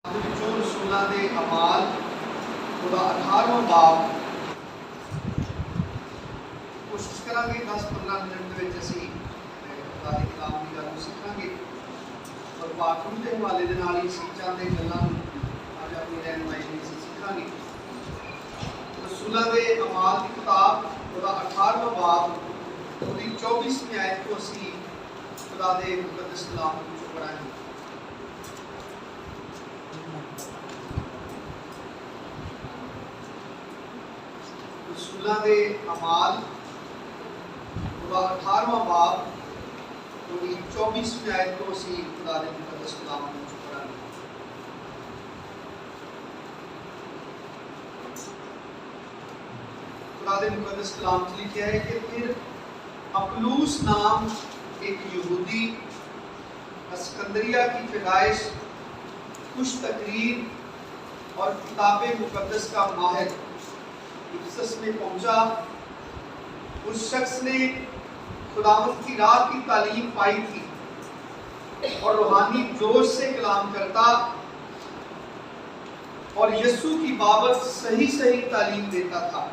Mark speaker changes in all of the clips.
Speaker 1: रसूलां दे अमाल ਉਹਦਾ 18ਵਾਂ ਬਾਬ कोशिश करांगे 10-15 मिनट ਦੇ ਵਿੱਚ ਅਸੀਂ ਖੁਦਾ ਦੇ ਕਲਾਮ ਦੀ ਗੱਲ ਨੂੰ ਸਿੱਖਾਂਗੇ ਔਰ ਬਾਥਰੂਮ ਦੇ ਹਵਾਲੇ ਦੇ ਨਾਲ ਹੀ ਸਿੱਖਾਂ ਦੇ ਗੱਲਾਂ ਨੂੰ ਅੱਜ ਆਪਣੀ ਰਹਿਨਮਾਈ ਵਿੱਚ ਸਿੱਖਾਂਗੇ। ਰਸੂਲਾਂ ਦੇ ਅਮਾਲ ਦੀ ਕਿਤਾਬ ਉਹਦਾ 18ਵਾਂ ਬਾਬ ਉਹਦੀ 24ਵੀਂ ਆਇਤ ਤੋਂ ਅਸੀਂ ਖੁਦਾ ਦੇ ਮੁਕੱਦਸ ਕਲਾਮ ਨੂੰ ਪੜਾਂਗੇ। रसूलां दे अमाल ਉਹਦਾ 18ਵਾਂ ਬਾਬ ਉਹਦੀ 24ਵੀਂ ਆਇਤ ਤੋਂ ਅਸੀਂ ਖੁਦਾ ਦੇ ਮੁਕੱਦਸ ਕਲਾਮ ਨੂੰ ਪੜਾਂਗੇ। खुदा दे मुकद्दस कलाम में लिखा है कि फिर अपुलूस नाम एक यहूदी अस्कंदरिया की पैदाइश खुश तकरीर और किताब मुकद्दस का माहिर इफिसस में पहुंचा। उस शख्स ने खुदावंद की राह की तालीम पाई थी और रूहानी जोश से कलाम करता और यीशु की बाबत सही सही तालीम देता था,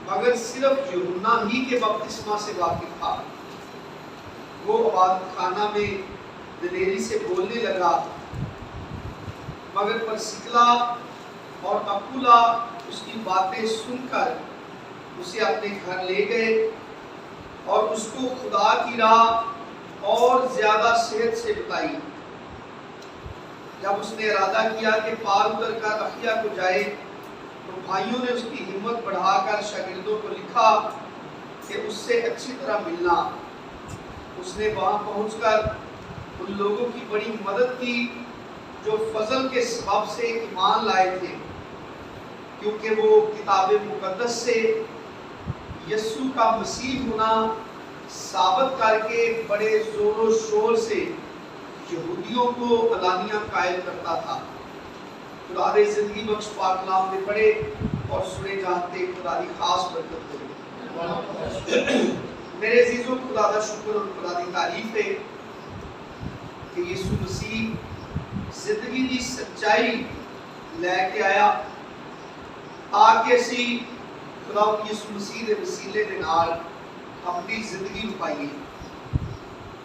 Speaker 1: मगर सिर्फ यूहन्ना ही के बपतिस्मा से वाकिफ था। वो इबादत खाना में दिलेरी से बोलने लगा, मगर परसिकला और अकुला उसकी बातें सुनकर उसे अपने घर ले गए और उसको खुदा की राह और ज्यादा सेहत से बताई। जब उसने इरादा किया कि पार उतर कर अखिया को जाए तो भाइयों ने उसकी हिम्मत बढ़ाकर शागिर्दों को लिखा कि उससे अच्छी तरह मिलना। उसने वहां पहुंचकर उन लोगों की बड़ी मदद की जो फजल के सबब से ईमान लाए थे, क्योंकि वो किताब मुकद्दस से यीशु का मसीह होना साबित करके बड़े जोरों शोर से यहूदियों को अलानिया कायल करता था। खुदा दे जिंदगी बख्श पाक कलाम में पढ़े और सुने जानते खुदा दी खास बरकत हो। मेरे अजीजों, खुदा दा शुक्र और खुदा दी तारीफ है कि यीशु मसीह जिंदगी की सच्चाई लेके आया ताकि असी खुदा यीशु मसीह के वसीले के नाल अपनी जिंदगी पाइए।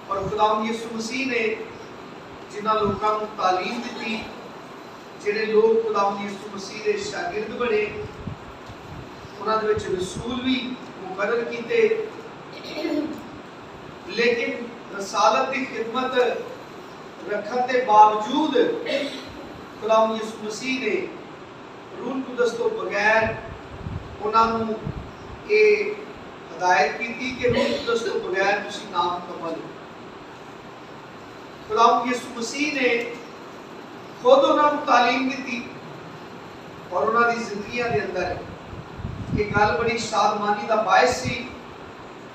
Speaker 1: और खुदा यीशु मसीह ने जिन्हां लोगों को तालीम दी, जिहड़े लोग खुदा यीशु मसीह के शागिर्द बने, उन्हां दे विच रसूल भी मुकर्रर कीते, लेकिन रसालत की खिदमत रखने के बावजूद खुदा यीशु मसीह ने रूह कुदस तो बगैर उन्होंने ये हदायत की थी कि रूह कुदस तो बगैर तुसी नाम कमल। खुदा यीशु मसीह ने खुद उन्होंने तालीम दी और उन्होंने जिंदगी के अंदर एक गल बड़ी शादमानी का बायस सी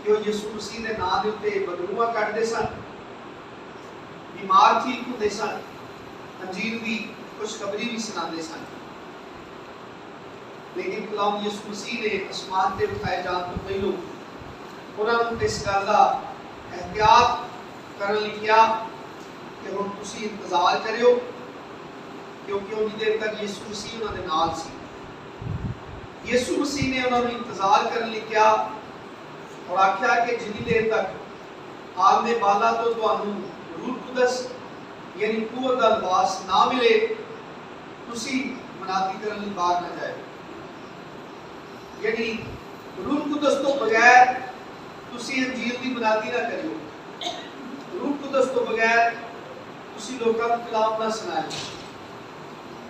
Speaker 1: कि वो यीशु मसीह के नाम के उत्ते बदरूआ कटते सन, बीमार ठीक होते सन, अंजीर की खुशखबरी भी सुनाते सन। लेकिन खुदा यीशु मसीह ने आसमान से उठाए जाने तो पहले उन्होंने इस गल का एहतियात करने लई कहा कि हुण तुसीं इंतजार करियो, क्योंकि उन्नी देर तक यीशु मसीह उन्होंने नाल सी। यीशु मसीह ने उन्होंने इंतजार करने लई कहा और आख्या कि जिन्नी देर तक आलमे बाला तो तुहानू रूह कुदस यानी कुव्वत दा लिबास ना मिले, तुसीं मनाती करने लई बाहर ना जाए। यानी रूह कुदस तो बगैर तुसी अंजीर की मनाती ना करियो, रूह कुदस तो बगैर तुसी लोगों को कलाम ना सुनाए,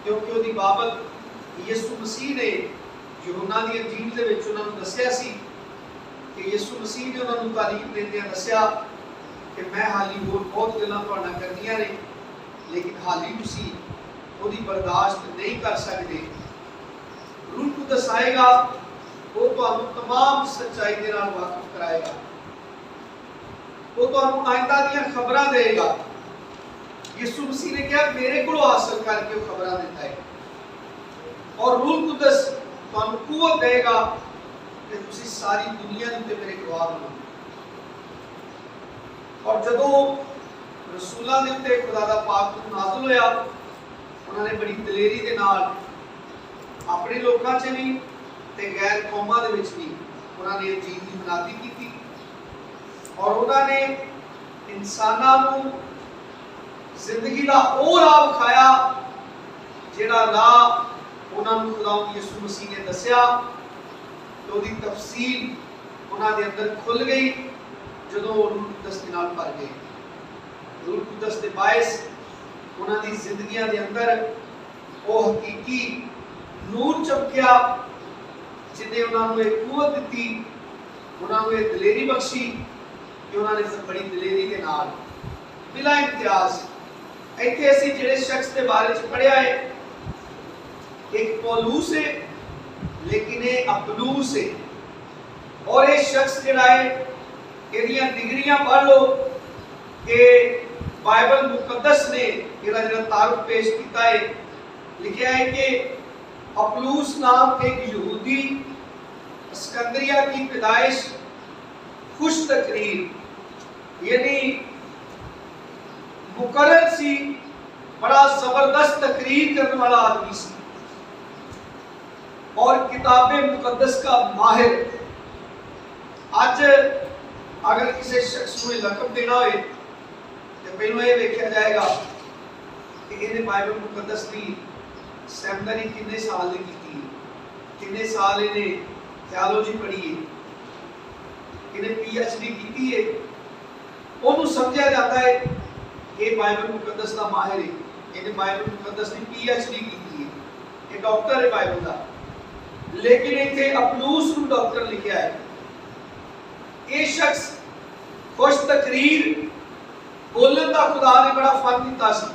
Speaker 1: क्योंकि उसकी बाबत यीशु मसीह ने यूहन्ना दी अंजील दे विच उन्हां नूं दस्सिया सी कि यीशु मसीह ने उन्हां नूं तालीम देंदे दस्सिया कि मैं हाली होर बहुत गल्लां तुहाडे नाल करनियां ने, लेकिन हाली तुसी ओदी बर्दाश्त नहीं कर सकते। रूह कुदस आएगा, वो तुहानू तमाम सच्चाई के नाल वाकिफ कराएगा, वो तुहानू आइंदा दी खबरां देगा। यीशु मसीह ने कहा मेरे को हासिल करके वो खबरां देता है, और रूह कुदस तुहानू कुव्वत देगा कि तुसी सारी दुनिया दे उत्ते मेरे गवाह बनो। और जदों रसूलां दे उत्ते खुदा दा पाक नाज़िल होया उन्होंने बड़ी दलेरी के नाल अपने लोगों च भी ते गैर कौमां दे विच भी उन्होंने इंजील की मनादी की और उन्होंने इंसानां नूं जिंदगी का वो राह विखाया जिहड़ा राह उन्होंने खुदावंद यीशु मसीह ने दस्या। तो उसकी तफसील उन्होंने अंदर खुल गई जो रूह कुदस के नाल भर गए। रूह कुदस के बायस उन्होंने जिंदगियां के अंदर वो हकीकी नूर चमकिया जिन्हें उन्होंने एक कुवत दी, उन्होंने एक दलेरी बख्शी कि उन्होंने बड़ी दलेरी के नाल बिला इम्तियाज इत्थे असीं जिहड़े शख्स के बारे च पढ़िया है, एक पौलुस है लेकिन ये अपुल्लोस है। और ये शख्स जिहड़ा है इहदियां डिग्रियां पढ़ लो कि बाइबल मुकद्दस ने जिहड़ा तारुफ पेश किया है, लिखा है कि अपुल्लोस नाम एक यहूदी सिकंदरिया की पैदाइश खुश तकरीर यानी मुकर्रर सी, बड़ा जबरदस्त तकरीर करने वाला आदमी सी और किताबे मुकद्दस का माहिर। आज अगर किसी शख्स को लकब देना हो तो पहले ये देखा जाएगा कि इन्हें बाइबल मुकद्दस की सेमिनरी कितने साल ने की, कितने साल इन्हें थियोलॉजी पढ़ी है, इन्हें PhD की है। उन्होंने समझा जाता है ये बाइबल मुकद्दस का माहिर है, इन्हें बाइबल मुकद्दस की PhD की है, ये डॉक्टर है बाइबल का। लेकिन इतने अपुल्लोस को डॉक्टर लिखा है। ये शख्स खुश तकरीर बोलन का खुदा ने बड़ा फन दिता सी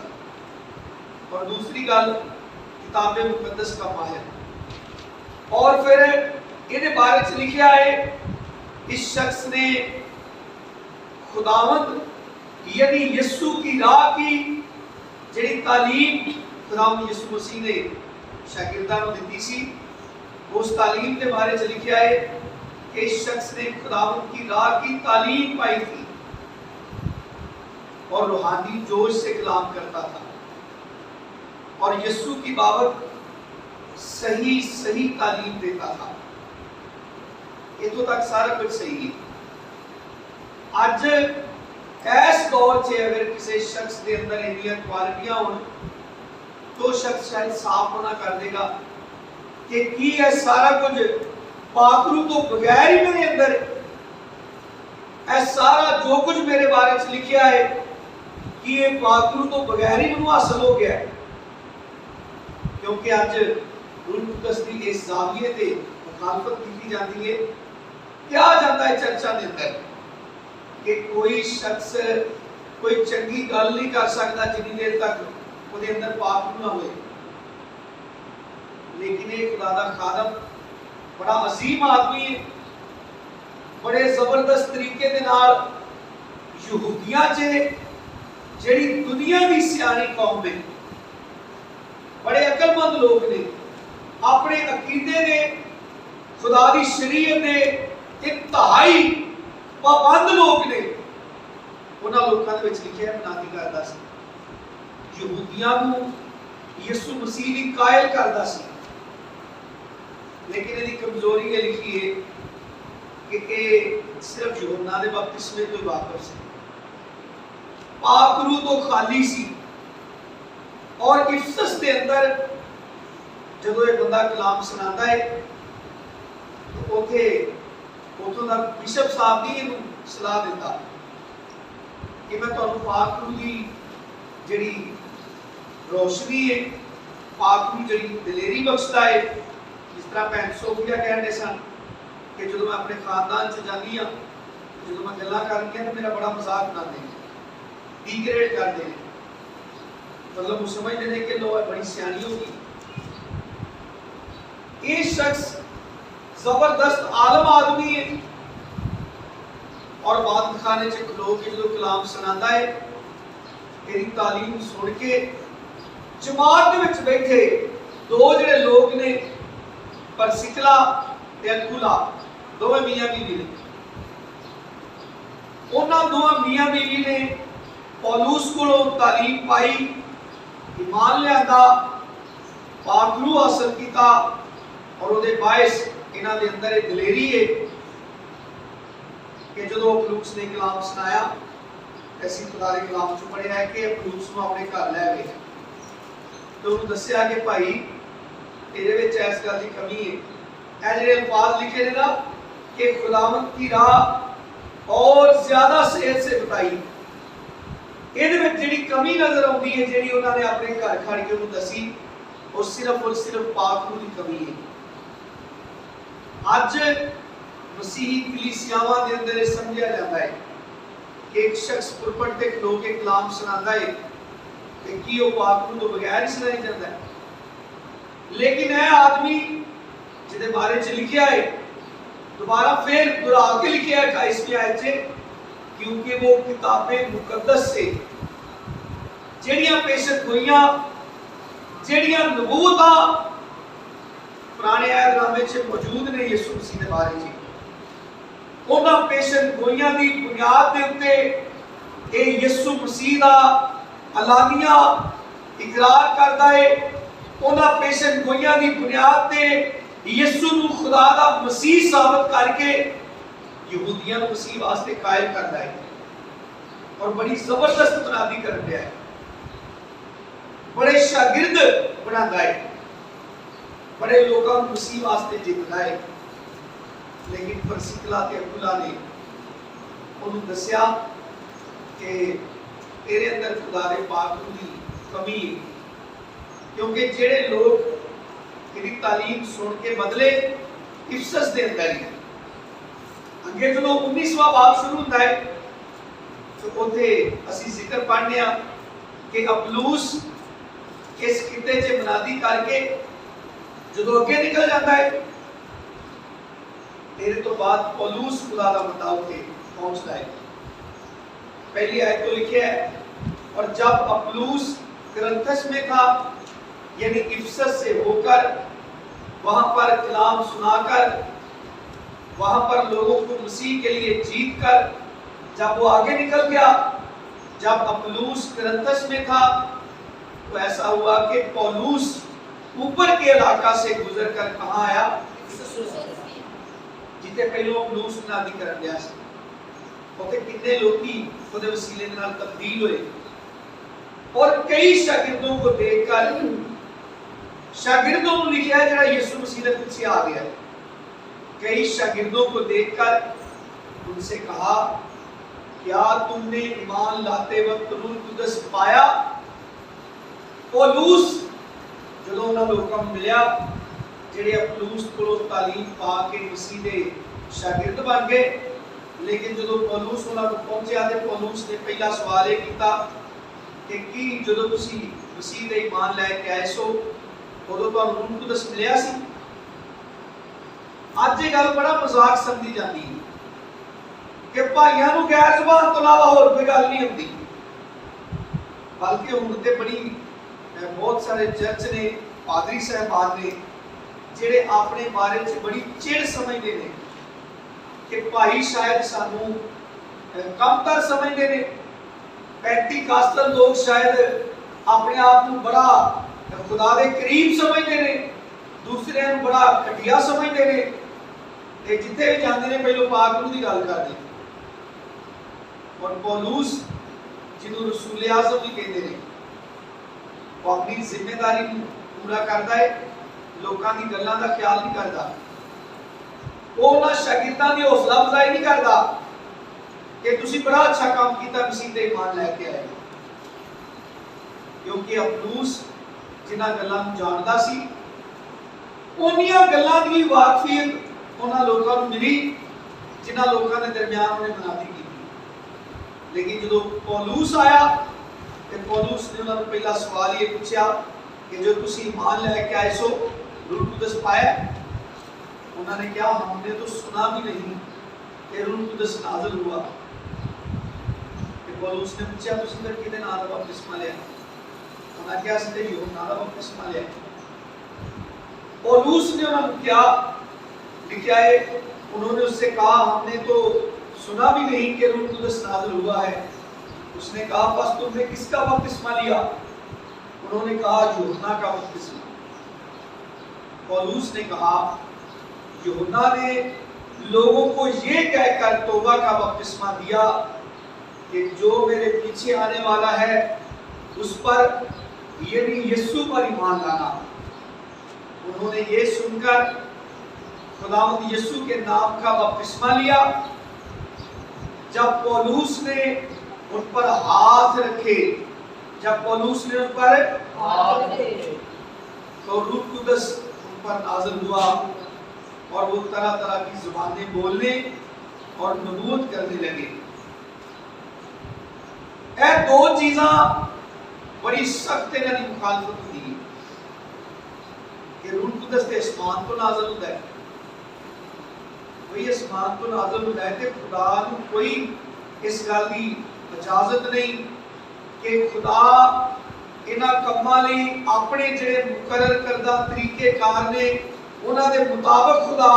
Speaker 1: और दूसरी गल किताबे मुकद्दस का माहिर। और फिर इन्हें बारे च लिखा है इस शख्स ने खुदावंद यानी यीशु की राह की जिहड़ी तालीम खुदावंद यीशु मसीह ने शागिर्दां नूं दित्ती सी, उस तालीम के बारे च लिखा है कि इस शख्स ने खुदावंद की राह की तालीम पाई थी और रूहानी जोश से कलाम करता था और यीशु की बाबत सही सही तालीम देता था। इतों तक सारा कुछ सही है। आज इस दौर से अगर किसी शख्स के अंदर इन्नियां क्वालिटियां हो तो शख्स शायद साफ होना कर देगा कि की है सारा कुछ पाकरू तो बगैर ही मेरे अंदर है, सारा जो कुछ मेरे बारे में लिखा है कि ये पाकरू तो बगैर ही मैनूं हासिल हो गया है। क्योंकि अज रूह कुदस की इस जाविये ते मुखालफत की जाती है, क्या जाता है चर्चा के अंदर कि कोई शख्स कोई चंगी गल नहीं कर सकता जितनी देर तक उसके अंदर पाप ना हो। लेकिन ये खुदा दा खादम बड़ा अजीम आदमी है, बड़े जबरदस्त तरीके दे नाल यहूदियां च जिहड़ी दुनिया की सियाणी कौम है, बड़े अकलमंद लोग ने, अपने अकीदे ने खुदा दी शरीयत दे इंतहाई पाबंद लोग ने, उन्हां लोकां दे विच लिखिआ मनादी करदा सी, यहूदियां नूं यीशु मसीह दी कायल करदा सी। लेकिन इहदी कमजोरी ये लिखी है कि सिर्फ यूहन्ना दे बपतिस्मे तो वाकिफ सी, पाक रूह तो खाली सी। और इफसस के अंदर जो एक बंदा कलाम सुनाता है तो उथे उथों का बिशप साहब ने इहनूं सलाह दिता कि मैं तुहानूं पाक रूह की जिहड़ी रोशनी है, पाक रूह जिहड़ी दलेरी बख्शदा है, जिस तरह भैन सोफिया कहते सन कि जो मैं अपने खानदान से जानी हाँ, जो मैं गल्लां करदी हां तो मेरा बड़ा मजाक उड़ाते हैं, डिग्रेड करते हैं, मतलब वो समझते थे कि लो बड़ी सियानी होगी। ये शख्स जबरदस्त आलम आदमी है और बात खाने च खलो के जो कलाम सुनाता है, तेरी तालीम सुन के जमात दे विच बैठे दो जिहड़े लोग ने परसिकला ते अकुला, दोवें मियां बीवी ने, उन्हां दोवां मियां बीवी ने पौलुस कोलों तालीम पाई ईमान लिया, पाक रूह हासिल किया और उहदे बायस इन्हां दे अंदर एक दिलेरी है कि जो पलूस ने कलाम सुनाया, ऐसी खुदा दे कलाम चों पढ़िया है कि पलूस नूं अपने घर लै गए तो उन्होंने दस्सिया कि भाई तेरे विच इस गल की कमी है। ਇਹ ਜਿਹੜੇ अल्फाज लिखे ने ना कि खुदावंद की राह और ज्यादा सेहत से बताई, ਇਹਦੇ ਵਿੱਚ ਜਿਹੜੀ ਕਮੀ नजर आती है ਜਿਹੜੀ ਉਹਨਾਂ ने अपने घर खड़ के ਉਹਨੂੰ दसी, वो सिर्फ और सिर्फ पाक रूह की कमी है। ਅੱਜ मसीही कलीसियावां दे अंदर ये समझा जाता है कि एक शख्स पुरपट ते खलो के कलाम सुनाता है कि की वो पाक रूह तो बगैर ही सुनाई जाता है, लेकिन यह आदमी जिहदे बारे च लिखिया है दोबारा फिर दोहरा के लिखिया है 28वीं आयत च, क्योंकि वो किताबें मुकद्दस से जेड़ियां पेशत होईयां, जेड़ियां नबूवतां पुराने अहदनामे च मौजूद ने यीशु मसीह दे बारे च, उन्हां पेशत गोइयां दी बुनियाद दे उत्ते ये यीशु मसीह दा अलानिया इकरार करदा है। उन्हां पेशत गोइयां दी बुनियाद ते यीशु नूं खुदा दा मसीह साबित करके यहूदियों को मसीह वास्ते कायल करता है और बड़ी जबरदस्त बुनियादी कर दिया है, बड़े शागिर्द बनाता है, बड़े लोगों को मसीह वास्ते जितना है। लेकिन फरसीकला ते अब्दुल्ला ने उन्होंने दस्या कि तेरे अंदर खुदा दे पाक रूह दी कमी है, क्योंकि जेड़े लोग इहदी तालीम सुन के बदले इफसस दे अंदर ही अगे जो 19वां बाब शुरू होता है तो उथे असी जिक्र पढ़ने कि अपुलूस इस किते च मुनादी करके जो अगे निकल जाता है, तेरे तो बाद पौलुस खुदा दा बंदा उठे पहुंचता है। पहली आयत तो लिखी है, और जब अपुलूस कुरिन्थस में था यानी इफसस से होकर वहां पर कलाम सुनाकर वहां पर लोगों को मसीह के लिए जीत कर जब वो आगे निकल गया, जब अपुलूस कुरिन्थस में था तो ऐसा हुआ कि पौलुस ऊपर के इलाका से गुजर कर कहां आया, जिथे पहले अपुलूस मुनादी कर दिया सी, उथे कितने लोग उहदे वसीले दे नाल तब्दील हुए और कई शागिर्दों को देखकर, शागिर्दों को लिखा है जरा यीशु मसीह के पीछे आ गया, कई शागिर्दों को देखकर उनसे कहा, क्या तुमने ईमान लाते वक्त रूह कुदस पाया? पौलुस जो उन्होंने लोगों को मिलिया जेडे अपुलूस को तालीम पा के मसीह के शागिर्द बन गए, लेकिन जो पौलुस उन्होंने पहुंचा तो पौलुस ने पहला सवाल ये किया कि की जो तुसी मसीह दे ईमान लैके आए सो उदों तुहानूं रूह कुदस मिलिया सी? अज ये गल बड़ा मजाक समझी जाती है कि भाइयों को गैर जुबान तो इलावा होर कोई गल नहीं होती, बल्कि हुण ते बड़ी बहुत सारे चर्च ने पादरी साहबान ने जेडे अपने बारे च बड़ी चिड़ समझते हैं कि भाई शायद सानू कमतर समझते हैं, पेंटिकास्टल लोग शायद अपने आप को बड़ा खुदा के करीब समझते हैं, दूसरे को बड़ा घटिया समझते हैं, जिथे भी जाते हैं पहले पाक रूह की गल करते। और पौलुस जिन्होंने रसूल आज़म भी कहते हैं, वो अपनी जिम्मेदारी पूरा करता है, लोगों की गल्लां का ख्याल नहीं करता, वो उन्हां शागिर्दां की हौसला अफजाई नहीं करता कि तुसी बड़ा अच्छा काम किया मसीह ते ईमान लैके आए, क्योंकि अपुलूस जिन्हां गल्लां नूं जानदा सी उन्हां गल्लां दी वाकफियत उन्हां लोकां नूं मिली जिन्हां लोकां दे दरमियान उन्हें मुनादी की। लेकिन जो पौलुस आया तो पौलुस ने उन्होंने पहला सवाल ये पूछा कि जो तुसी ईमान लैके आए सो रूह कुदस पाया? उन्होंने कहा हमने तो सुना भी नहीं कि रूह कुदस नाज़िल हुआ। पौलुस ने पूछा तुसी फिर किहदे नाम दा बपतिस्मा लिया? उन्होंने कहा असीं ते यूहन्ना दा बपतिस्मा लिया। पौलुस ने उन्होंने क्या लिखा है, उन्होंने उससे कहा हमने तो सुना भी नहीं कि रूह कुदस नाज़िल हुआ है। उसने कहा बस तुमने किसका बपतिस्मा लिया? उन्होंने कहा यूहन्ना का बपतिस्मा। पौलुस ने कहा यूहन्ना ने लोगों को ये कहकर तौबा का बपतिस्मा दिया कि जो मेरे पीछे आने वाला है उस पर यानी यीशु पर ईमान लाना। उन्होंने ये सुनकर खुदावंद यीशु के नाम का बपतिस्मा लिया। जब पौलुस ने उन पर हाथ रखे, जब पौलुस ने उन पर हाथ रखे तो रूह कुदस उन पर नाज़िल हुआ और वो तरह तरह की जुबानें बोलने और नबूवत करने लगे। ये दो चीज़ां बड़ी सख्त इन्होंने मुखालफत की कि रूह कुदस ते आसमान तो नाज़िल होता है, कोई आसमान तो नाज़िल होता है ते खुदा नूं कोई इस गल की इजाजत नहीं कि खुदा इन्हां कम्मां लई अपने जिहड़े मुकर्रर करदा तरीके कार ने उन्हां दे मुताबिक खुदा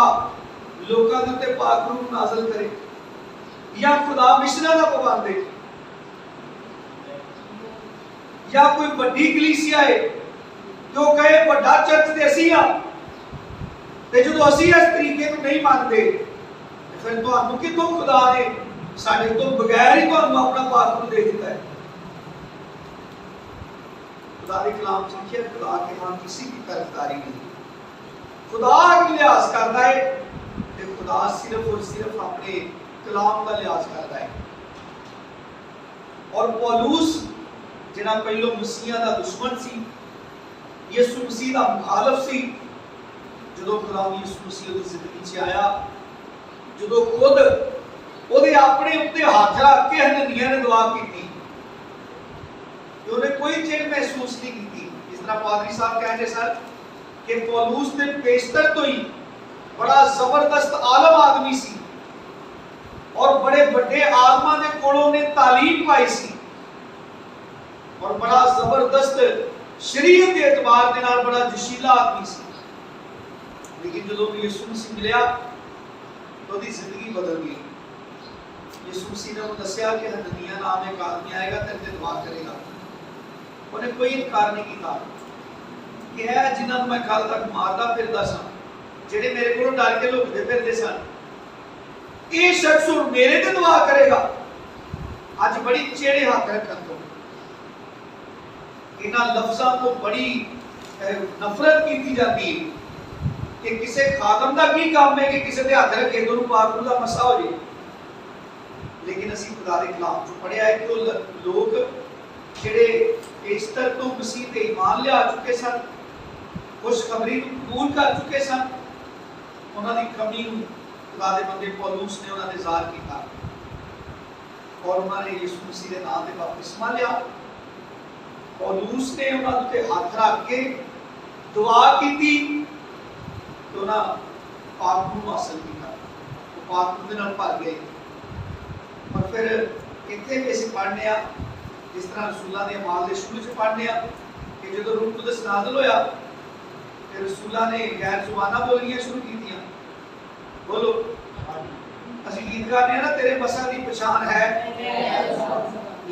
Speaker 1: लोकां दे उत्ते पाक रूह नाज़िल करे, या खुदा मिशनां दा पाबंद है, या कोई बड़ी कलीसिया है जो कहे बड़ा चर्च ते असीं हां ते जदों असीं इस तरीके नूं नहीं मानते फिर तुहानूं कितों खुदा ने साडे तो बगैर ही तुहानूं अपना पाक रूह दे दिता है। खुदा के कलाम च लिखिया खुदा के हां किसी की तरफदारी नहीं, खुदा की लिहाज करता है ते खुदा सिर्फ और सिर्फ अपने कलाम का लिहाज करता है। और पौलुस जिहड़ा पहलो मसीहा दा दुश्मन सी, यीशु मसीह दा मुखालफ सी, जदों खुदा यीशु मसीह दी जिंदगी च आया, जदों खुद ਉਹਦੇ ਆਪਣੇ ਉੱਤੇ ਹੱਥ ਰੱਖ ਕੇ ਹਨਨੀਆਂ ਨੇ ਦੁਆ ਕੀਤੀ ਤੇ ਉਹਨੇ ਕੋਈ ਚਿੜ ਮਹਿਸੂਸ ਨਹੀਂ ਕੀਤੀ। ਜਿਸ ਤਰ੍ਹਾਂ ਪਾਦਰੀ ਸਾਹਿਬ ਕਹਿੰਦੇ ਸਰ ਕਿ ਪੌਲੁਸ ਦੇ ਪੇਸ਼ਤਰ ਤੋਂ ਹੀ ਬੜਾ ਜ਼ਬਰਦਸਤ ਆਲਮ ਆਦਮੀ ਸੀ ਔਰ ਬੜੇ ਵੱਡੇ ਆਦਮਾਂ ਦੇ ਕੋਲੋਂ ਨੇ ਤਾਲੀਮ ਪਾਈ ਸੀ ਔਰ ਬੜਾ ਜ਼ਬਰਦਸਤ ਸ਼ਰੀਅਤ ਦੇ ਇਤਬਾਰ ਦੇ ਨਾਲ ਬੜਾ ਜਸ਼ੀਲਾ ਆਦਮੀ ਸੀ। ਲੇਕਿਨ ਜਦੋਂ ਯਿਸੂ ਮਸੀਹ ਮਿਲਿਆ तो ਉਹਦੀ ਜ਼ਿੰਦਗੀ ਬਦਲ ਗਈ। यीशु मसीह ने उन्हें दसिया कि हननिया नाम एक आदमी आएगा तेरे ते दुआ करेगा। उन्हें कोई इनकार नहीं किया कि है जिन्हां नूं मैं कल तक मारदा फिरदा सा, जेड़े मेरे कोलों डर के लुकदे फिरदे सन, ये शख्स हुण मेरे ते दुआ करेगा। अज बड़ी चेड़े हाथ रखन तो इन्हां लफ्ज़ां तो बड़ी नफरत की जाती है कि किसी खादम का की काम है कि किसी के हाथ रखे तो पाक रूह दा मसा हो जाए। लेकिन असीं खुदा दे कलाम चों पढ़िया है कि लोग जिहड़े पेशतर तो मसीह ते ईमान लिया चुके सन, खुशखबरी नूं कबूल कर चुके सन, उन्हां दी कमी नूं खुदा दे बंदे पौलुस ने उन्हां दे ज़ाहिर कीता और उन्होंने यीशु मसीह के नाम से बपतिस्मा लिया। पौलुस ने उन्हां उत्ते हथ रख के दुआ की तो ना पाक रूह हासिल किया, वो पाक रूह दे नाल भर गए। और फिर इत्थे भी असीं पढ़ने आ जिस तरह रसूलां दे अमाल दे शुरू च पढ़ने आ कि जदों रूह कुदस नाज़िल होया फिर रसूलां ने गैर जुबानां बोलनियां शुरू कीतियां। बोलो असीं गीत गाने ना तेरे बसां दी पछाण है,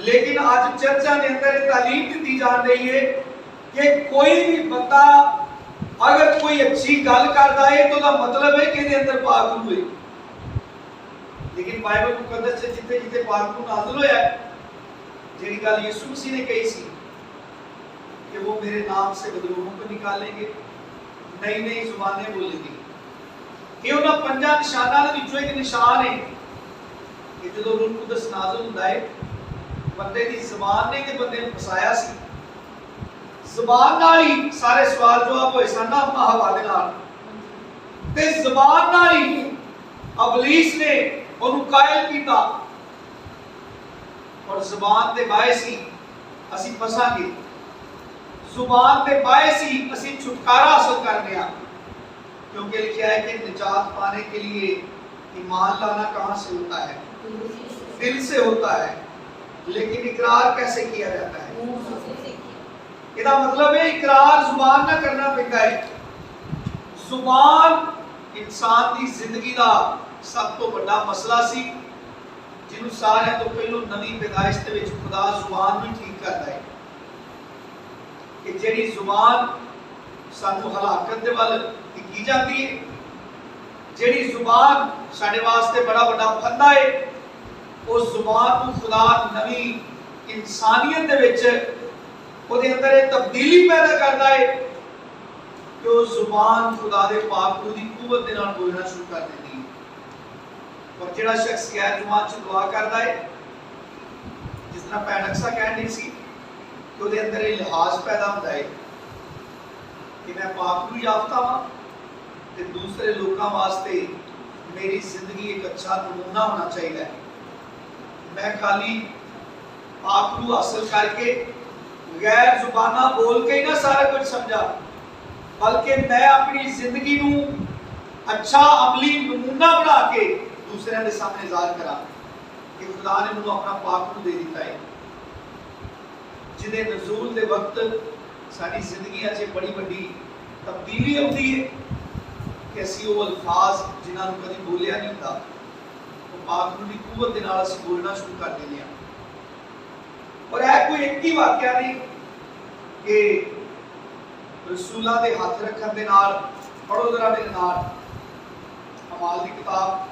Speaker 1: लेकिन आज चर्चा के अंदर तालीम दी जान रही है कि कोई भी बंदा अगर कोई अच्छी गल करता है तो दा मतलब है कि इहदे अंदर पाक रूह है। लेकिन बाइबल मुकद्दस से जिथे जिथे पाक रूह नाज़िल होया है, जेड़ी गल यीशु मसीह ने कही सी कि वो मेरे नाम से बदरूहों को निकालेंगे, नई नई जुबानें बोलेंगे, ये उन्हां पंजां निशानां दे विचों एक निशान है कि जदों रूह कुदस नाज़िल हुंदा है बंदे दी ज़बान ने ते बंदे नूं फसाया सी, ज़बान नाल ही सारे सवाल जवाब होए सन ना हवा दे नाल, ते ज़बान नाल ही अबलीस ने ਉਹਨੂੰ ਕਾਇਲ ਕੀਤਾ और ज़ुबान दे बायस ही असीं फसांगे, ज़ुबान दे बायस ही असीं छुटकारा हासिल करने आ, क्योंकि लिखा है कि निजात पाने के लिए ईमान लाना कहाँ से होता है? दिल से होता है। लेकिन इकरार कैसे किया जाता है? इसका मतलब है इकरार ज़ुबान ना करना पैंदा है। ज़ुबान इंसान की जिंदगी का सब तो बड़ा मसला सी, जिन्हों सारे तो पहलो नवी पैदाइश दे विच खुदा ज़ुबान भी ठीक करता है। कि जेड़ी जुबान सानू हलाकत दे वल टिकी जाती है, जेड़ी जुबान साडे वास्ते बड़ा बड़ा फंदा है, उस जुबान को खुदा नवी इंसानियत दे विच ओदे अंदर एक तब्दीली पैदा करता है कि उस जुबान खुदा दे पाक रूह दी कुवत दे नाल बोलना शुरू कर देती है। और जेड़ा शख्स गैर जुबान च दुआ करता है, जिस तरह भैन अक्सा कह रही सी कि ओदे अंदर ये लिहाज पैदा होता है कि मैं पाक रूह याफ्ता हां ते दूसरे लोगों वास्ते मेरी जिंदगी एक अच्छा नमूना होना चाहिए। मैं खाली पाक रूह हासिल करके गैर जुबाना बोल के ही ना सारा कुछ समझा, बल्कि मैं अपनी जिंदगी नू अच्छा अमली नमूना बना के दूसरे के सामने जाहिर करा कि खुदा ने मुझे अपना पाक रूह दे दिता है, जिहदे नज़ूल दे वक्त साडी जिंदगी च बड़ी बड़ी तब्दीली आती है कि असी वो अल्फाज जिन्होंने कभी बोलिया नहीं होता वो पाक रूह की कुवत दे नाल असी बोलना शुरू कर देते हैं। और है कोई एक ही वाकया नहीं कि रसूलां दे हाथ रखण दे नाल, पढ़ो जरा मेरे नाल अमाल दी किताब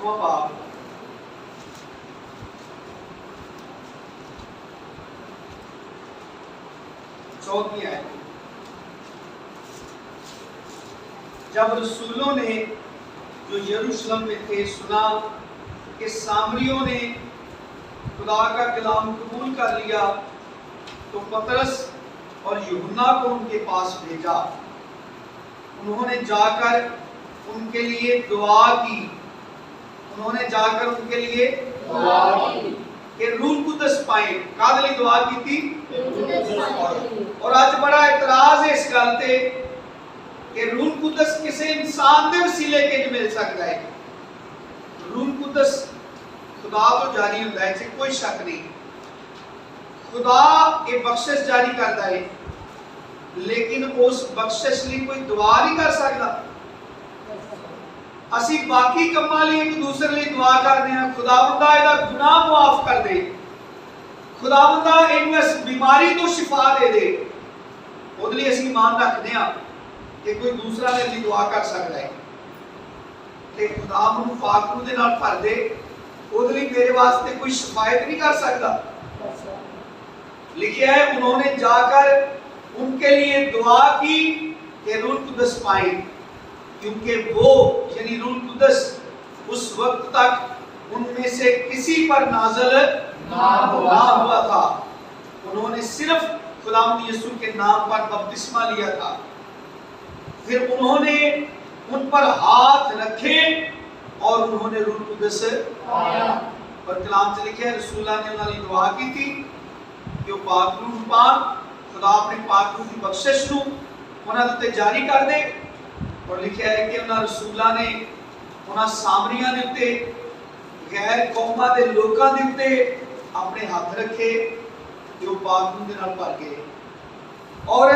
Speaker 1: बाब चौथी आयत। जब रसूलों ने जो यरूशलेम में थे सुना कि सामरियों ने खुदा का कलाम कबूल कर लिया, तो पतरस और यूहन्ना को उनके पास भेजा। उन्होंने जाकर उनके लिए दुआ की, उन्होंने जाकर उनके लिए दुआ की कि रूह कुदस पाए। कादली दुआ की थी। और आज बड़ा इतराज है इस गल ते कि रूह कुदस किसी इंसान दे वसीले के नहीं मिल सकता है। रूह कुदस खुदा तो जारी होता है, इससे कोई शक नहीं। खुदा ये बख्शिश जारी करता है, लेकिन उस बख्शिश लिए कोई दुआ नहीं कर सकता। असी बाकी कमां लिए एक दूसरे लिए दुआ करते हैं, खुदावंदा इहदा गुनाह माफ कर दे, खुदावंदा इहनूं इस बीमारी तो शिफा दे दे। उहदे लिए असी ईमान रखते हैं कि कोई दूसरा मेरे लिए दुआ कर सकता है, ते खुदा मैनूं पाक रूह दे नाल भर दे, उहदे लिए मेरे वास्ते कोई शिफायत नहीं कर सकता। लिखा है उन्होंने जाकर उनके लिए दुआ की कि रूह कुदस पाए, क्योंकि वो यानी रूह कुदस उस वक्त तक उनमें से किसी पर नाज़िल ना हुआ था। उन्होंने सिर्फ खुदावंद यीशु के नाम पर बपतिस्मा लिया था। फिर उन्होंने उन पर हाथ रखे और उन्होंने रूह कुदस पाया। और कलाम से लिखा है रसूलां ने उन्होंने दुआ की थी कि वो पाक रूह पान, खुदा अपने पाक रूह की बख्शिश नूं उन्हां दे जारी कर दे। और लिखा है कि उन्होंने रसूलां ने उन्होंने सामरियां दे उत्ते गैर कौमां दे लोकां दे उत्ते अपने हाथ रखे कि वो पाक रूह दे नाल भर गए। और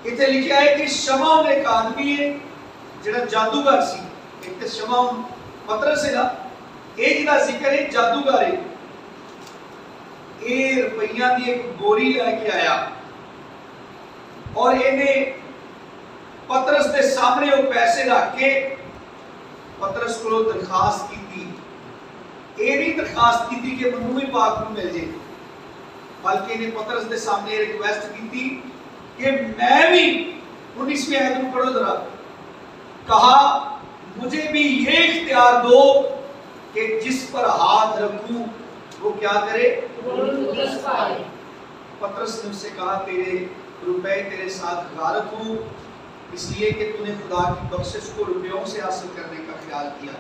Speaker 1: इत्थे लिखा है कि शमौन एक आदमी है जिहड़ा जादूगर सी। एक ते शमौन पतरस है, ये जिहदा जिक्र है जादूगर है। ये रुपइयां दी एक बोरी लेके आया और इन्हें पतरस के सामने वो पैसे रख के पतरस को दरखास्त की थी। ये नहीं दरखास्त की थी कि मैनूं भी पाक रूह मिल जाए, बल्कि इन्हें पतरस के सामने रिक्वेस्ट की थी कि मैं भी 19वीं आयत में पढ़ो जरा, कहा मुझे भी ये इख्तियार दो कि जिस पर हाथ रखूं वो क्या करे, पतरस ने उससे कहा तेरे रुपए तेरे साथ गारत हूं, इसलिए कि तूने खुदा की बख्शिश को रुपयों से हासिल करने का ख्याल किया।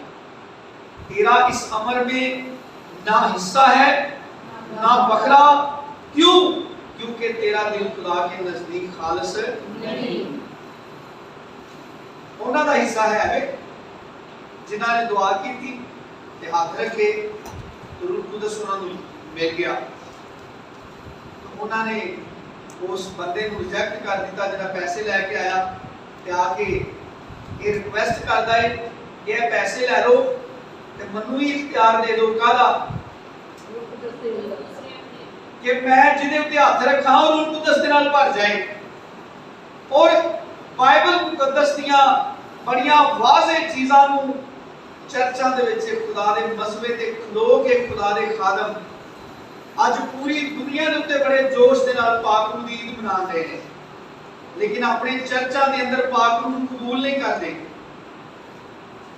Speaker 1: तेरा इस अमर में ना हिस्सा है ना बकरा। क्यों? क्योंकि तेरा दिल खुदा के नजदीक खालिस नहीं। ਉਹਨਾਂ ਦਾ ਹਿੱਸਾ ਹੈ ਵੇ ਜਿਨ੍ਹਾਂ ਨੇ ਦੁਆ ਕੀਤੀ ਤੇ ਹੱਥ ਰੱਖੇ ਤੇ ਰੂਹ ਕੁਦਸ ਉਹਨਾਂ ਨੂੰ ਮਿਲ ਗਿਆ। ਉਹਨਾਂ ਨੇ ਉਸ ਬੰਦੇ ਨੂੰ ਰਿਜੈਕਟ ਕਰ ਦਿੱਤਾ ਜਿਹੜਾ ਪੈਸੇ ਲੈ ਕੇ ਆਇਆ ਤੇ ਆ ਕੇ ਇਹ ਰਿਕੁਐਸਟ ਕਰਦਾ ਹੈ ਕਿ ਇਹ ਪੈਸੇ ਲੈ ਲਓ ਤੇ ਮੈਨੂੰ ਹੀ ਇਖਤਿਆਰ ਦੇ ਦਿਓ ਕਾਹਦਾ ਕਿ ਮੈਂ ਜਿਹਦੇ ਉੱਤੇ ਹੱਥ ਰੱਖਾਂ ਉਹ ਰੂਹ ਕੁਦਸ ਦੇ ਨਾਲ ਭਰ ਜਾਏ। ਔਰ ਬਾਈਬਲ ਮੁਕੱਦਸ ਦੀਆਂ ਬੜੀਆਂ ਵਾਜ਼ਿਹ ਚੀਜ਼ਾਂ ਨੂੰ ਚਰਚਾਂ ਦੇ ਵਿੱਚ ਖੁਦਾ ਦੇ ਮਸਬੇ ਤੇ ਖਲੋ ਕੇ ਖੁਦਾ ਦੇ ਖਾਦਮ ਅੱਜ ਪੂਰੀ ਦੁਨੀਆ ਦੇ ਉੱਤੇ ਬੜੇ ਜੋਸ਼ ਦੇ ਨਾਲ ਪਾਕ ਰੂਹ ਦੀ ਈਦ ਮਨਾ ਰਹੇ ਨੇ, ਲੇਕਿਨ ਆਪਣੇ ਚਰਚਾਂ ਦੇ ਅੰਦਰ ਪਾਕ ਰੂਹ ਨੂੰ ਕਬੂਲ ਨਹੀਂ ਕਰਦੇ।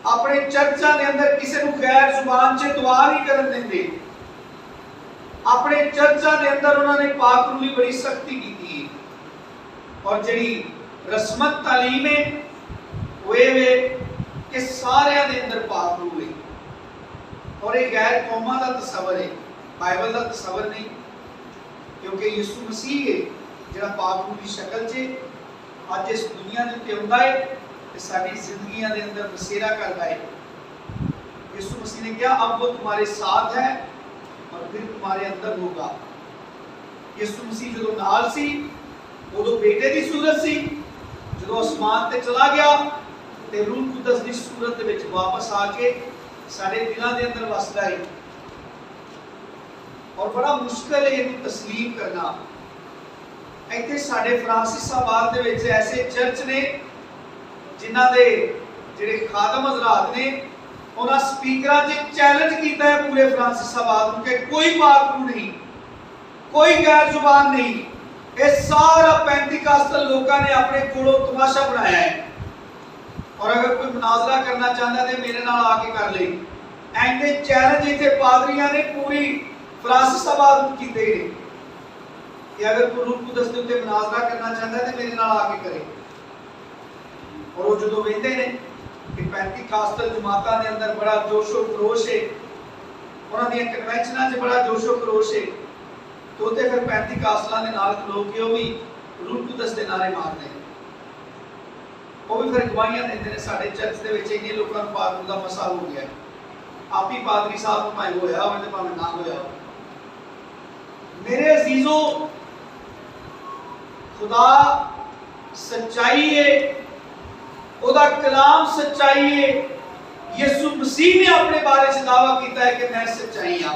Speaker 1: ਆਪਣੇ ਚਰਚਾਂ ਦੇ ਅੰਦਰ ਕਿਸੇ ਨੂੰ ਗੈਰ ਜ਼ੁਬਾਨ 'ਚ ਦੁਆ ਨਹੀਂ ਕਰਨ ਦਿੰਦੇ। ਆਪਣੇ ਚਰਚਾਂ ਦੇ ਅੰਦਰ ਉਹਨਾਂ ਨੇ ਪਾਕ ਰੂਹ ਦੀ ਬੜੀ ਸਖਤੀ ਕੀਤੀ ਹੈ। ਔਰ ਜਿਹੜੀ ਰਸਮਤ ਤਾਲੀਮ ਹੈ ਉਹ ਇਹ ਵੇ ਕਿ ਸਾਰਿਆਂ ਦੇ ਅੰਦਰ ਪਾਕ ਰੂਹ ਹੈ। ਔਰ ਇਹ ਗੈਰ ਕੌਮਾਂ ਦਾ ਤਸਵਰ ਹੈ, ਬਾਈਬਲ ਦਾ ਤਸਵਰ ਨਹੀਂ, ਕਿਉਂਕਿ ਯਿਸੂ ਮਸੀਹ ਹੈ ਜਿਹੜਾ ਪਾਕ ਰੂਹ ਦੀ ਸ਼ਕਲ 'ਚ ਅੱਜ ਇਸ ਦੁਨੀਆ ਦੇ ਉੱਤੇ ਆਉਂਦਾ ਹੈ ਤੇ ਸਾਡੀ ਜ਼ਿੰਦਗੀਆਂ ਦੇ ਅੰਦਰ ਬਸੇਰਾ ਕਰਦਾ ਹੈ। यीशु मसीह ने कहा अब वो तुम्हारे साथ है और फिर तुम्हारे अंदर होगा। यीशु मसीह जो नाल सी उदों बेटे दी सूरत सी, जो आसमान ते चला गया ते रूह कुदस दी सूरत दे विच वापस आके साडे दिलां दे अंदर वसदा है। और बड़ा मुश्किल है इहनूं तस्लीम करना। इत्थे साडे फ्रांसिसाबाद दे विच ऐसे चर्च ने जिन्हां दे जिहड़े खादम हज़रात ने उन्हां स्पीकरां ने चैलेंज कीता है पूरे फ्रांसिसाबाद नूं कि कोई पाक रूह नहीं, कोई गैर जुबान नहीं, ये सारा पेंटिकास्टल लोगों ने अपने कोलों तमाशा बनाया है। और अगर कोई मुनाजरा करना चाहता है तो मेरे नाल आके कर ले। ऐसे चैलेंज इत्थे पादरियां ने पूरी फ्रांसिसाबाद नूं कीते ने कि अगर कोई रूह कुदस दे उत्ते मुनाजरा करना चाहता है तो मेरे नाल आके करे। और वो जो वेंदे ने कि पेंटिकास्टल जमातां दे अंदर बड़ा जोशो खरोश है, उन्हां दी कन्वेंशनां 'च बड़ा जोशो खरोश है, तो ते फिर पेंटिकास्टलां दे नाल खलो के वो भी रूह कुदस दे नारे मारदे ने। वो भी फिर गवाहियां देंदे ने साडे चर्च दे विच इन्ने लोकां नूं पाक रूह दा मसा हो गया है। आप ही पादरी साहब नूं भावें होया होवे ते भावें ना होया। मेरे अजीजों, खुदा सच्चाई है, ओदा कलाम सच्चाई है। यीशु मसीह ने अपने बारे में दावा किया है कि मैं सच्चाई हां।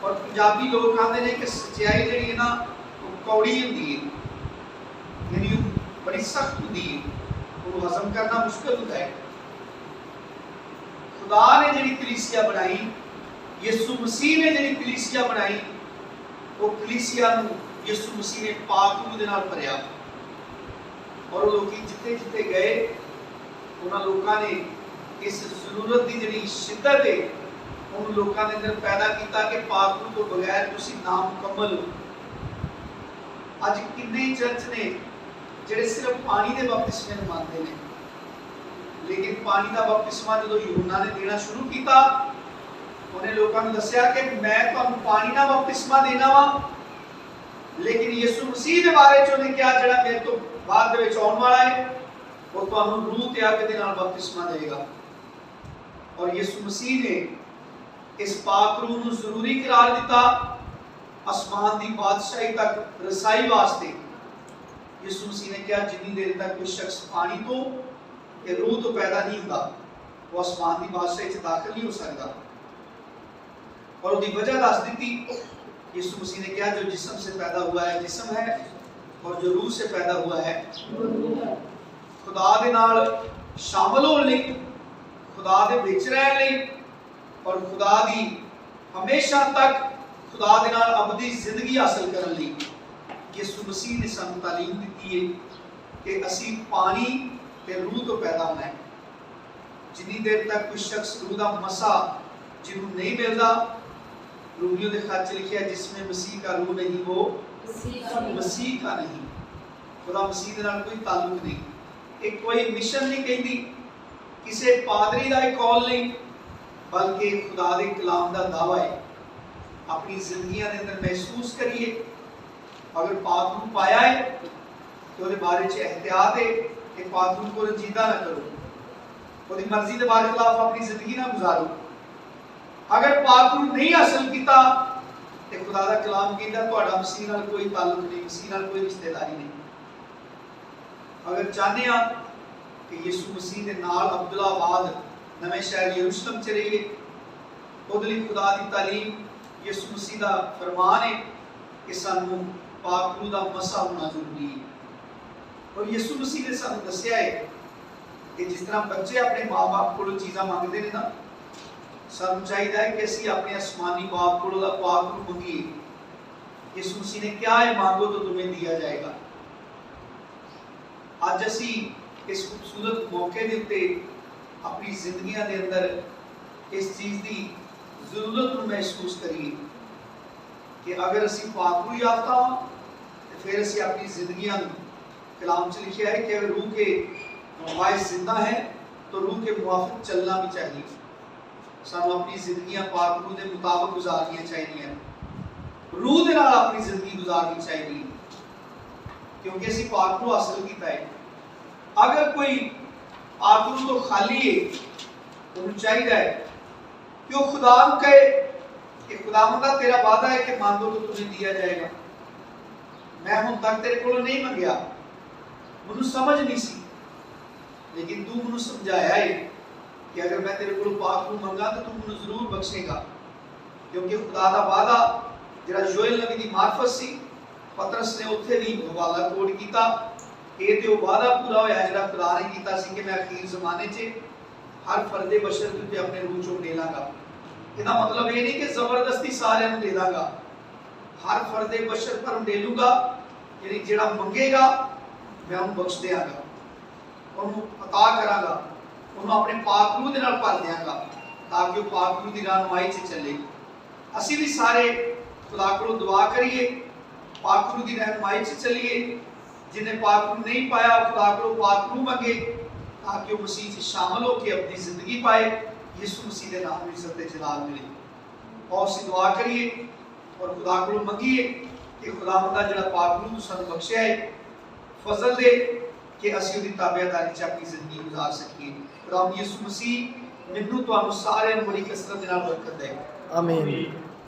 Speaker 1: और पंजाबी लोग कहते हैं कि सच्चाई जिहड़ी है ना वो कौड़ी हुंदी है, यानी बड़ी सख्त हुंदी है, वो हजम करना मुश्किल होता है। खुदा ने जिहड़ी कलीसिया बनाई, यीशु मसीह ने जिहड़ी कलीसिया बनाई, वो कलीसिया नूं यीशु मसीह ने पाक रूह दे नाल भरिया। और लोग जिथे जिथे गए उन्होंने लोगों ने इस जरूरत की जी शिद्दत है उन लोगों के अंदर पैदा किया कि पाक रूह तो बगैर तुसी नामुकम्मल हो। अज किन्ने चर्च ने जिहड़े सिर्फ पानी के बपतिस्मे नूं मानते हैं, लेकिन पानी का बपतिस्मा जो यूहन्ना ने देना शुरू किया उन्हें लोगों ने दस्या कि मैं तुहानूं पानी का बपतिस्मा देना वा, लेकिन यीशु मसीह के बारे च उन्हें कहा जिहड़ा मेरे तो बाद दे विच आउण वाला है वो तुहानूं रूह ते अग दे नाल बपतिस्मा देगा। और यीशु मसीह ने इस पाक रूह नूं जरूरी करार दिता आसमान दी बादशाही तक रसाई वास्ते। यीशु मसीह ने कहा जिन्नी देर तक कोई शख्स पानी तो या रूह तो पैदा नहीं हुंदा वो आसमान दी बादशाही च दाखिल नहीं हो सकता। और उसकी वजह दस दी। यीशु मसीह ने कहा जो जिस्म से पैदा हुआ है जिस्म है और जो रूह से पैदा हुआ है खुदा दे नाल शामिल होने लई, खुदा दे विच रहण लई और खुदा दी हमेशा तक खुदा दे नाल अबदी जिंदगी हासिल करन लई यीशु मसीह ने सानूं तालीम दी है कि असीं पानी ते रूह तो पैदा होना है। जिन्नी देर तक कोई शख्स रूह दा मसा जिन्हों नहीं मिलता, रोमियो के खत लिखा है जिसमें मसीह का रूह नहीं वो मसीह का नहीं। खुदा मसीह के नाल कोई ताल्लुक नहीं। एक कोई मिशन नहीं कहती, किसी पादरी का कॉल नहीं, बल्कि खुदा के कलाम का दावा है। अपनी जिंदगियां के अंदर महसूस करिए, अगर पाक रूह पाया है तो उसके बारे में एहतियात है कि पाक रूह को रंजीदा ना करो, ਉਹਦੀ ਮਰਜ਼ੀ ਦੇ ਬਾਰੇ ਖਿਲਾਫ ਆਪਣੀ ਜ਼ਿੰਦਗੀ ਨਾ ਗੁਜ਼ਾਰੋ। ਅਗਰ ਪਾਕ रूह नहीं हासिल ਕੀਤਾ ਤੇ ਖੁਦਾ ਦਾ ਕਲਾਮ ਕਹਿੰਦਾ ਤੁਹਾਡਾ ਮਸੀਹ ਨਾਲ ਕੋਈ ਤਾਲੁਕ ਨਹੀਂ, ਮਸੀਹ ਨਾਲ ਕੋਈ ਰਿਸ਼ਤੇਦਾਰੀ ਨਹੀਂ। ਅਗਰ ਚਾਹਦੇ ਆ ਕਿ ਯਿਸੂ ਮਸੀਹ ਦੇ ਨਾਲ ਅਬਦੁੱਲਾਬਾਦ ਨਵੇਂ ਸ਼ਹਿਰ ਯਰੂਸ਼ਲਮ ਚ ਰਹੀਏ, ਉਹਦੇ ਲਈ ਖੁਦਾ ਦੀ ਤਾਲੀਮ ਯਿਸੂ ਮਸੀਹ ਦਾ ਫਰਮਾਨ ਹੈ ਕਿ ਸਾਨੂੰ ਪਾਕ रूह ਦਾ ਮਸਾ ਹੋਣਾ ਜ਼ਰੂਰੀ ਹੈ। और यीशु मसीह ने सानू दस्सिया है कि जिस तरह बच्चे अपने माँ बाप को चीज़ां मांगते हैं ना, सानू चाहिए है कि असी अपने आसमानी बाप को पाक रूह मंगीए। यीशु मसीह ने क्या है, मांगो तो तुम्हें दिया जाएगा। आज असी इस खूबसूरत मौके के उत्ते अपनी जिंदगियां के अंदर इस चीज़ की जरूरत महसूस करिए कि अगर असी पाक रूह याफ्ता हाँ तो फिर असी अपनी जिंदगियां कलाम से लिखा है कि अगर रूह के नुमाइश जिंदा है तो रूह के मुआफिक चलना भी चाहिए। सानू अपनी जिंदगियां पाक रूह के मुताबिक गुजारनियां चाहिए, रूह के नाल अपनी जिंदगी गुजारनी चाहिए, क्योंकि असी पाक रूह हासिल किया है। अगर कोई पाक रूह तो खाली है तो उन्हें चाहिए है कि वो खुदा को कहे कि खुदावंदा तेरा वादा है कि मांगो तो तुम्हें दिया जाएगा। मैं हुण तक तेरे को नहीं मंगया, मुझे समझ नहीं सी, लेकिन तू मुझे समझाया है कि अगर मैं तेरे को पाक रूह मंगा तो तू मुझे जरूर बख्शेगा, क्योंकि खुदा का वादा जिहड़ा योएल नबी की मार्फत सी, पतरस ने उत्थे भी हवाला कोट किया, ये तो वादा पूरा होया जिहड़ा खुदा ने कीता सी कि मैं अखीर जमाने च हर फर्दे बशर के उत्ते अपने रूह चों दे लांगा। इसका मतलब ये नहीं कि जबरदस्ती सारिਆਂ ਨੂੰ दे दांगा, हर फर्दे बशर पर दे लूंगा, यानी जिहड़ा मंगेगा मैं उन्हें बख्श देंगा, उन्हें अता करांगा, उन्हें अपने पाक रूह के नाल भर देंगा ताकि वो पाक रूह की रहनुमाई से चले। असी भी सारे खुदा को दुआ करिए, पाक रूह की रहनुमाई से चलिए। जिन्हें पाक रूह नहीं पाया खुदा को पाक रूह मंगे ताकि वो मसीह से शामिल होकर अपनी जिंदगी पाए, यीशु मसीह के नाम में इज्जत जलाल मिले। और उसी दुआ करिए और खुदा को मंगिए कि खुदावंदा जिहड़ा पाक रूह सानू बख्शिया है फजल दे कि असी उहदी ताबेदारी च अपनी जिंदगी गुजार सकीए। खुदा यीशु मसीह मैनू तुहानू सारिਆਂ ਨੂੰ बड़ी कसरत दे नाल बरकत दे। आमीन।